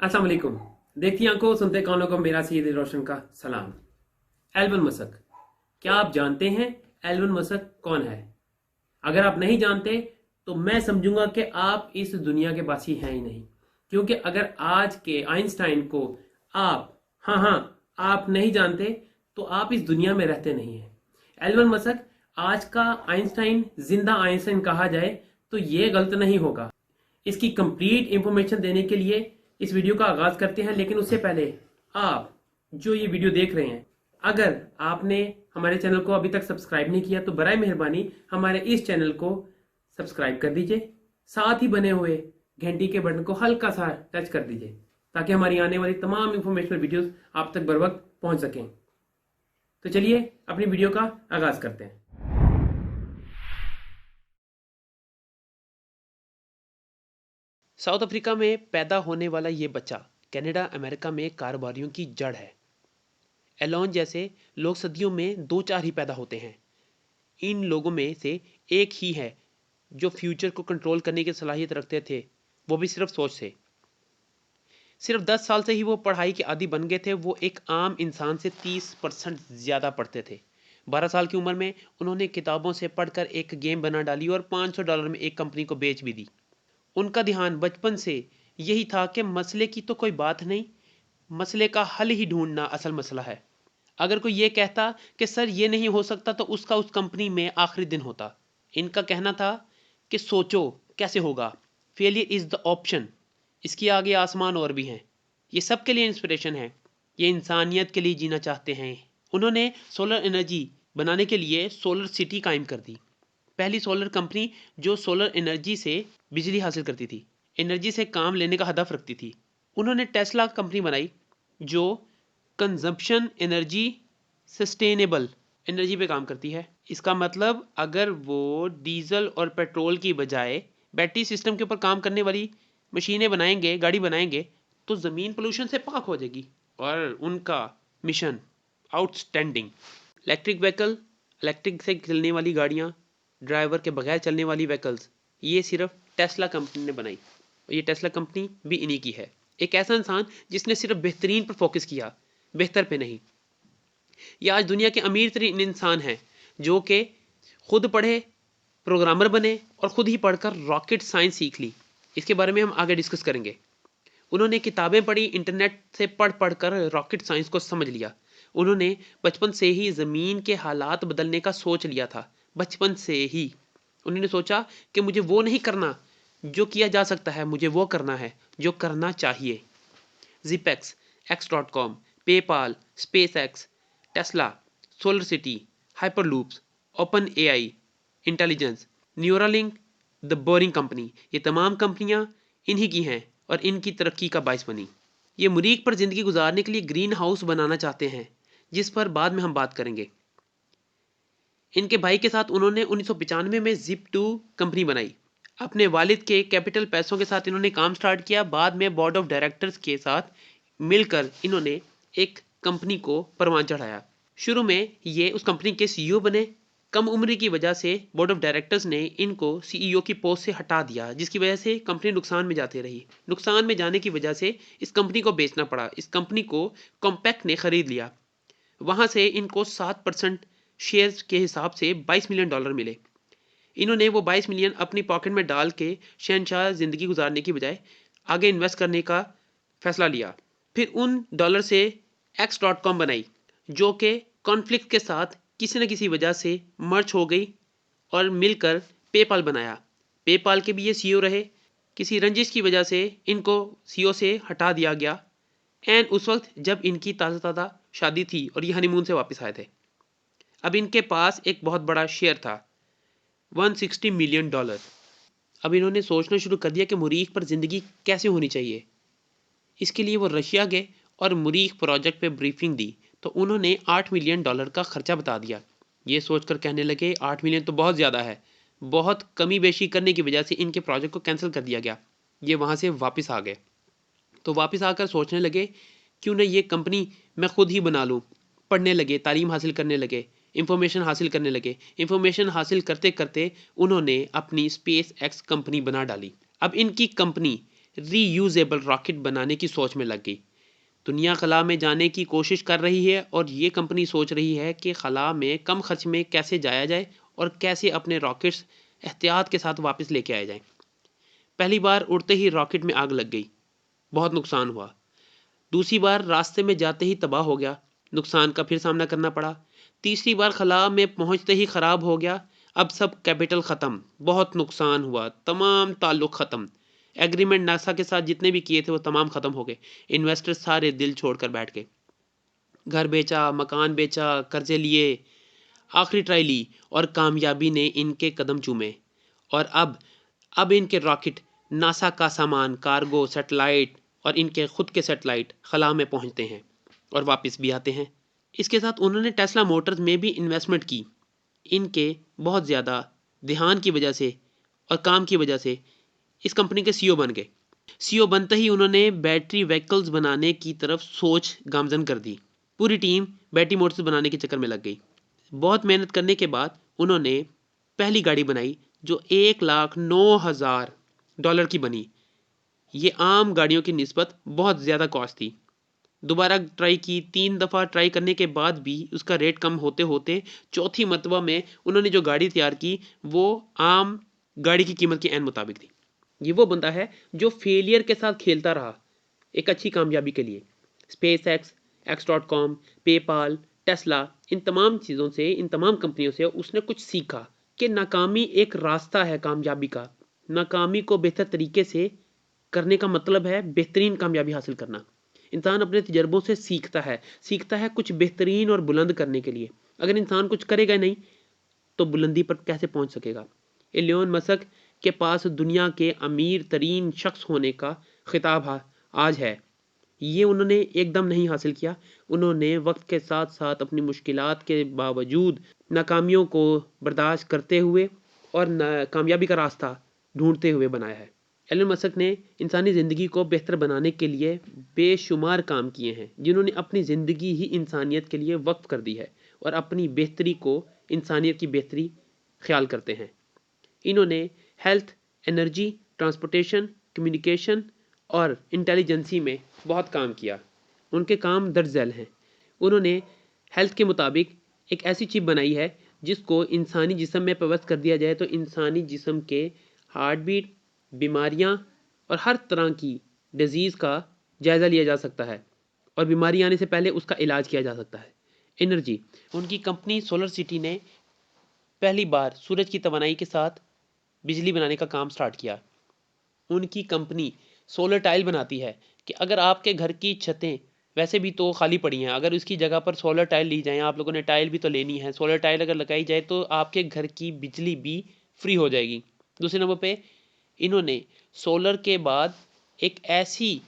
अस्सलाम वालेकुम। देखती आंखों सुनते कानों को मेरा सईद रोशन का सलाम। एल्वन मस्क, क्या आप जानते हैं एल्वन मस्क कौन है? अगर आप नहीं जानते तो मैं समझूंगा कि आप इस दुनिया के वासी हैं ही नहीं, क्योंकि अगर आज के आइंस्टाइन को आप, हाँ हाँ, आप नहीं जानते तो आप इस दुनिया में रहते नहीं हैं। एल्वन मस्क आज का आइंस्टाइन, जिंदा आइंस्टाइन कहा जाए तो ये गलत नहीं होगा। इसकी कंप्लीट इंफॉर्मेशन देने के लिए इस वीडियो का आगाज करते हैं, लेकिन उससे पहले आप जो ये वीडियो देख रहे हैं, अगर आपने हमारे चैनल को अभी तक सब्सक्राइब नहीं किया तो बराए मेहरबानी हमारे इस चैनल को सब्सक्राइब कर दीजिए। साथ ही बने हुए घंटी के बटन को हल्का सा टच कर दीजिए ताकि हमारी आने वाली तमाम इंफॉर्मेशनल वीडियोस आप तक बर वक्त पहुंच सकें। तो चलिए अपनी वीडियो का आगाज करते हैं। साउथ अफ्रीका में पैदा होने वाला ये बच्चा कनाडा अमेरिका में कारोबारियों की जड़ है। एलोन जैसे लोग सदियों में दो चार ही पैदा होते हैं। इन लोगों में से एक ही है जो फ्यूचर को कंट्रोल करने की सलाहियत रखते थे, वो भी सिर्फ सोच से। सिर्फ 10 साल से ही वो पढ़ाई के आदी बन गए थे। वो एक आम इंसान से 30% ज़्यादा पढ़ते थे। 12 साल की उम्र में उन्होंने किताबों से पढ़कर एक गेम बना डाली और $500 में एक कंपनी को बेच भी दी। उनका ध्यान बचपन से यही था कि मसले की तो कोई बात नहीं, मसले का हल ही ढूंढना असल मसला है। अगर कोई ये कहता कि सर ये नहीं हो सकता तो उसका उस कंपनी में आखिरी दिन होता। इनका कहना था कि सोचो कैसे होगा, फेलियर इज़ द ऑप्शन, इसके आगे आसमान और भी हैं। ये सबके लिए इंस्पिरेशन है, ये इंसानियत के लिए जीना चाहते हैं। उन्होंने सोलर एनर्जी बनाने के लिए सोलर सिटी कायम कर दी, पहली सोलर कंपनी जो सोलर एनर्जी से बिजली हासिल करती थी, एनर्जी से काम लेने का हदफ रखती थी। उन्होंने टेस्ला कंपनी बनाई जो कंजम्पशन एनर्जी सस्टेनेबल एनर्जी पे काम करती है। इसका मतलब अगर वो डीजल और पेट्रोल की बजाय बैटरी सिस्टम के ऊपर काम करने वाली मशीनें बनाएंगे, गाड़ी बनाएंगे, तो ज़मीन पोल्यूशन से पाक हो जाएगी। और उनका mission outstanding. Electric vehicle, electric से चलने वाली गाड़ियाँ, ड्राइवर के बगैर चलने वाली व्हीकल्स, ये सिर्फ टेस्ला कंपनी ने बनाई और ये टेस्ला कंपनी भी इन्हीं की है। एक ऐसा इंसान जिसने सिर्फ बेहतरीन पर फोकस किया, बेहतर पे नहीं। ये आज दुनिया के अमीर तरीन इंसान हैं जो कि खुद पढ़े, प्रोग्रामर बने और खुद ही पढ़कर रॉकेट साइंस सीख ली। इसके बारे में हम आगे डिस्कस करेंगे। उन्होंने किताबें पढ़ी, इंटरनेट से पढ़ पढ़ कर रॉकेट साइंस को समझ लिया। उन्होंने बचपन से ही ज़मीन के हालात बदलने का सोच लिया था। बचपन से ही उन्होंने सोचा कि मुझे वो नहीं करना जो किया जा सकता है, मुझे वो करना है जो करना चाहिए। जिपेक्स, X.com, PayPal, SpaceX, Tesla, Solar City, hyperloops, Open AI, intelligence, Neuralink, the boring company, ये तमाम कंपनियां इन्हीं की हैं और इनकी तरक्की का बायस बनी। ये मरीख पर ज़िंदगी गुजारने के लिए ग्रीन हाउस बनाना चाहते हैं, जिस पर बाद में हम बात करेंगे। इनके भाई के साथ उन्होंने 1995 में Zip2 कंपनी बनाई। अपने वालिद के कैपिटल पैसों के साथ इन्होंने काम स्टार्ट किया। बाद में बोर्ड ऑफ डायरेक्टर्स के साथ मिलकर इन्होंने एक कंपनी को परवान चढ़ाया। शुरू में ये उस कंपनी के CEO बने। कम उम्र की वजह से बोर्ड ऑफ डायरेक्टर्स ने इनको CEO की पोस्ट से हटा दिया, जिसकी वजह से कंपनी नुकसान में जाती रही। नुकसान में जाने की वजह से इस कंपनी को बेचना पड़ा। इस कंपनी को कॉम्पैक्ट ने खरीद लिया। वहाँ से इनको 7% शेयर्स के हिसाब से $22 मिलियन मिले। इन्होंने वो 22 मिलियन अपनी पॉकेट में डाल के शहनशाह ज़िंदगी गुजारने की बजाय आगे इन्वेस्ट करने का फैसला लिया। फिर उन डॉलर से X.com बनाई जो कि कॉन्फ्लिक्ट के साथ किसी न किसी वजह से मर्ज हो गई और मिलकर पेपाल बनाया। पेपाल के भी ये CEO रहे। किसी रंजिश की वजह से इनको CEO से हटा दिया गया। एंड उस वक्त जब इनकी ताज़ा शादी थी और ये हनीमून से वापस आए थे। अब इनके पास एक बहुत बड़ा शेयर था, $160 मिलियन। अब इन्होंने सोचना शुरू कर दिया कि मुरीख पर ज़िंदगी कैसे होनी चाहिए। इसके लिए वो रशिया गए और मुरीख प्रोजेक्ट पे ब्रीफिंग दी तो उन्होंने $8 मिलियन का खर्चा बता दिया। ये सोचकर कहने लगे 8 मिलियन तो बहुत ज़्यादा है। बहुत कमी बेशी करने की वजह से इनके प्रोजेक्ट को कैंसिल कर दिया गया। ये वहाँ से वापस आ गए। तो वापस आकर सोचने लगे क्यों ना ये कंपनी मैं खुद ही बना लूँ। पढ़ने लगे, तालीम हासिल करने लगे, इंफॉर्मेशन हासिल करने लगे। इंफॉर्मेशन हासिल करते करते उन्होंने अपनी स्पेस एक्स कंपनी बना डाली। अब इनकी कंपनी रीयूजेबल रॉकेट बनाने की सोच में लग गई। दुनिया खला में जाने की कोशिश कर रही है और ये कंपनी सोच रही है कि खला में कम खर्च में कैसे जाया जाए और कैसे अपने रॉकेट्स एहतियात के साथ वापस लेके आए जाएं। पहली बार उड़ते ही रॉकेट में आग लग गई, बहुत नुकसान हुआ। दूसरी बार रास्ते में जाते ही तबाह हो गया, नुकसान का फिर सामना करना पड़ा। तीसरी बार खला में पहुंचते ही खराब हो गया, अब सब कैपिटल ख़त्म, बहुत नुकसान हुआ, तमाम ताल्लुक ख़त्म। एग्रीमेंट नासा के साथ जितने भी किए थे वो तमाम ख़त्म हो गए। इन्वेस्टर सारे दिल छोड़कर बैठ गए, घर बेचा, मकान बेचा, कर्जे लिए, आखिरी ट्राई ली और कामयाबी ने इनके कदम चूमे। और अब इनके रॉकेट, नासा का सामान, कार्गो, सैटेलाइट और इनके खुद के सैटेलाइट खला में पहुंचते हैं और वापस भी आते हैं। इसके साथ उन्होंने टेस्ला मोटर्स में भी इन्वेस्टमेंट की। इनके बहुत ज़्यादा ध्यान की वजह से और काम की वजह से इस कंपनी के सीईओ बन गए। सीईओ बनते ही उन्होंने बैटरी व्हीकल्स बनाने की तरफ सोच गामजन कर दी। पूरी टीम बैटरी मोटर्स बनाने के चक्कर में लग गई। बहुत मेहनत करने के बाद उन्होंने पहली गाड़ी बनाई जो $1,09,000 की बनी। ये आम गाड़ियों की निस्बत बहुत ज़्यादा कॉस्ट थी। दोबारा ट्राई की, 3 दफ़ा ट्राई करने के बाद भी उसका रेट कम होते होते चौथी मरतबा में उन्होंने जो गाड़ी तैयार की वो आम गाड़ी की कीमत के ऐन मुताबिक थी। ये वो बंदा है जो फेलियर के साथ खेलता रहा एक अच्छी कामयाबी के लिए। SpaceX, X.com, PayPal, Tesla, इन तमाम चीज़ों से, इन तमाम कंपनियों से उसने कुछ सीखा कि नाकामी एक रास्ता है कामयाबी का। नाकामी को बेहतर तरीके से करने का मतलब है बेहतरीन कामयाबी हासिल करना। इंसान अपने तजर्बों से सीखता है कुछ बेहतरीन और बुलंद करने के लिए। अगर इंसान कुछ करेगा नहीं तो बुलंदी पर कैसे पहुंच सकेगा। एलोन मस्क के पास दुनिया के अमीर तरीन शख्स होने का खिताब आज है। ये उन्होंने एकदम नहीं हासिल किया। उन्होंने वक्त के साथ साथ अपनी मुश्किलात के बावजूद नाकामियों को बर्दाश्त करते हुए और कामयाबी का रास्ता ढूंढते हुए बनाया है। एलन मस्क ने इंसानी ज़िंदगी को बेहतर बनाने के लिए बेशुमार काम किए हैं, जिन्होंने अपनी ज़िंदगी ही इंसानियत के लिए वक्फ कर दी है और अपनी बेहतरी को इंसानियत की बेहतरी ख्याल करते हैं। इन्होंने हेल्थ, एनर्जी, ट्रांसपोर्टेशन, कम्युनिकेशन और इंटेलिजेंसी में बहुत काम किया। उनके काम दर्ज झैल हैं। उन्होंने हेल्थ के मुताबिक एक ऐसी चिप बनाई है जिसको इंसानी जिस्म में पेवस्त कर दिया जाए तो इंसानी जिस्म के हार्ट बीट, बीमारियां और हर तरह की डिजीज़ का जायज़ा लिया जा सकता है और बीमारी आने से पहले उसका इलाज किया जा सकता है। एनर्जी, उनकी कंपनी सोलर सिटी ने पहली बार सूरज की तवानाई के साथ बिजली बनाने का काम स्टार्ट किया। उनकी कंपनी सोलर टाइल बनाती है कि अगर आपके घर की छतें वैसे भी तो खाली पड़ी हैं, अगर उसकी जगह पर सोलर टाइल ली जाए, आप लोगों ने टाइल भी तो लेनी है, सोलर टाइल अगर लगाई जाए तो आपके घर की बिजली भी फ्री हो जाएगी। दूसरे नंबर पे इन्होंने सोलर के बाद एक ऐसी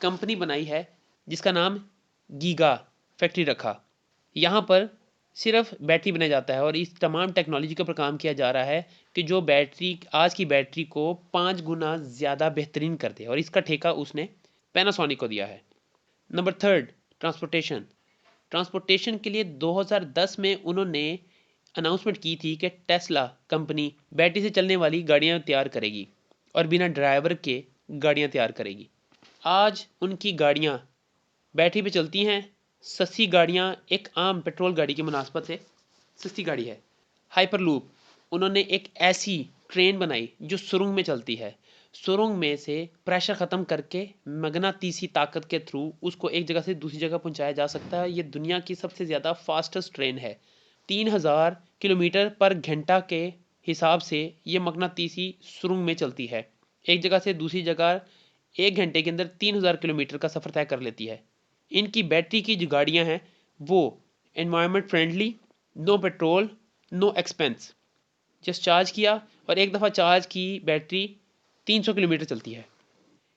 कंपनी बनाई है जिसका नाम गीगा फैक्ट्री रखा। यहाँ पर सिर्फ बैटरी बनाया जाता है और इस तमाम टेक्नोलॉजी के ऊपर काम किया जा रहा है कि जो बैटरी आज की बैटरी को 5 गुना ज़्यादा बेहतरीन कर दे और इसका ठेका उसने पैनासोनिक को दिया है। नंबर 3, ट्रांसपोर्टेशन के लिए 2010 में उन्होंने अनाउंसमेंट की थी कि टेस्ला कंपनी बैटरी से चलने वाली गाड़ियाँ तैयार करेगी और बिना ड्राइवर के गाड़ियाँ तैयार करेगी। आज उनकी गाड़ियाँ बैटरी पे चलती हैं। सस्ती गाड़ियाँ एक आम पेट्रोल गाड़ी की मुनासबत से सस्ती गाड़ी है। हाइपरलूप, उन्होंने एक ऐसी ट्रेन बनाई जो सुरंग में चलती है। सुरंग में से प्रेशर ख़त्म करके मगनातीसी ताकत के थ्रू उसको एक जगह से दूसरी जगह पहुंचाया जा सकता है। ये दुनिया की सबसे ज़्यादा फास्टेस्ट ट्रेन है। 3000 किलोमीटर पर घंटा के हिसाब से ये मगनातीसी सुरंग में चलती है। एक जगह से दूसरी जगह 1 घंटे के अंदर 3000 किलोमीटर का सफ़र तय कर लेती है। इनकी बैटरी की जो गाड़ियाँ हैं वो environment friendly, no petrol, no expense. Just charge किया और एक दफ़ा चार्ज की बैटरी 300 किलोमीटर चलती है।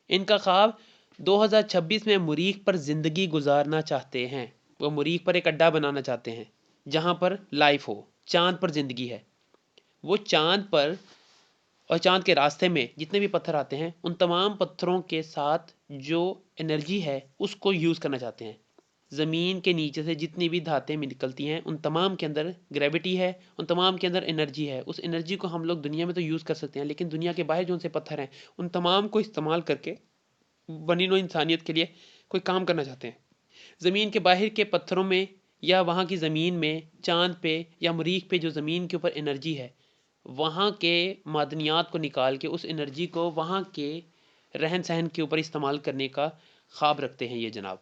इनका ख्वाब 2026 में मरीख पर ज़िंदगी गुजारना चाहते हैं। वो मरीख पर एक अड्डा बनाना चाहते हैं जहाँ पर लाइफ हो, चाँद पर ज़िंदगी है। वो चाँद पर और चाँद के रास्ते में जितने भी पत्थर आते हैं उन तमाम पत्थरों के साथ जो एनर्जी है उसको यूज़ करना चाहते हैं। ज़मीन के नीचे से जितनी भी धातें निकलती हैं उन तमाम के अंदर ग्रेविटी है, उन तमाम के अंदर एनर्जी है। उस एनर्जी को हम लोग दुनिया में तो यूज़ कर सकते हैं, लेकिन दुनिया के बाहर जो उनसे पत्थर हैं उन तमाम को इस्तेमाल करके बनी नौ इंसानियत के लिए कोई काम करना चाहते हैं। ज़मीन के बाहर के पत्थरों में या वहाँ की ज़मीन में, चाँद पे या मरीख पे जो ज़मीन के ऊपर एनर्जी है, वहाँ के मादनियात को निकाल के उस एनर्जी को वहाँ के रहन-सहन के ऊपर इस्तेमाल करने का ख्वाब रखते हैं ये जनाब।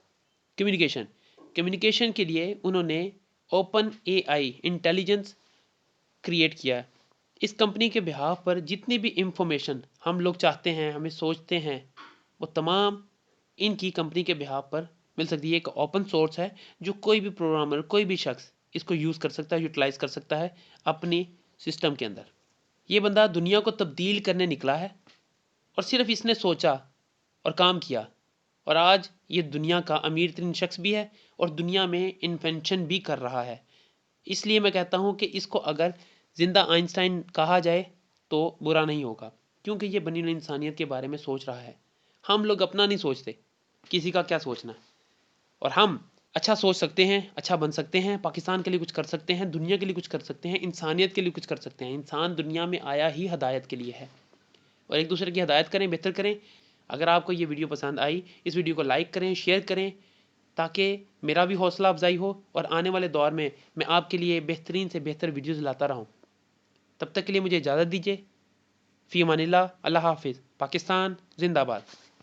कम्युनिकेशन, कम्युनिकेशन के लिए उन्होंने ओपन एआई इंटेलिजेंस क्रिएट किया है। इस कंपनी के बिहाफ पर जितनी भी इंफॉर्मेशन हम लोग चाहते हैं, हमें सोचते हैं, वो तमाम इनकी कंपनी के बिहाफ पर मिल सकती है। एक ओपन सोर्स है जो कोई भी प्रोग्रामर, कोई भी शख्स इसको यूज़ कर सकता है, यूटिलाइज़ कर सकता है अपनी सिस्टम के अंदर। ये बंदा दुनिया को तब्दील करने निकला है और सिर्फ इसने सोचा और काम किया और आज ये दुनिया का अमीर तरीन शख्स भी है और दुनिया में इन्वेंशन भी कर रहा है। इसलिए मैं कहता हूँ कि इसको अगर ज़िंदा आइंस्टाइन कहा जाए तो बुरा नहीं होगा, क्योंकि ये बनी हुई इंसानियत के बारे में सोच रहा है। हम लोग अपना नहीं सोचते, किसी का क्या सोचना है। और हम अच्छा सोच सकते हैं, अच्छा बन सकते हैं, पाकिस्तान के लिए कुछ कर सकते हैं, दुनिया के लिए कुछ कर सकते हैं, इंसानियत के लिए कुछ कर सकते हैं। इंसान दुनिया में आया ही हदायत के लिए है और एक दूसरे की हदायत करें, बेहतर करें। अगर आपको ये वीडियो पसंद आई, इस वीडियो को लाइक करें, शेयर करें, ताकि मेरा भी हौसला अफजाई हो और आने वाले दौर में मैं आपके लिए बेहतरीन से बेहतर वीडियोज़ लाता रहूँ। तब तक के लिए मुझे इजाज़त दीजिए। फ़ी अमानिल्लाह, अल्लाह हाफ़िज़। पाकिस्तान जिंदाबाद।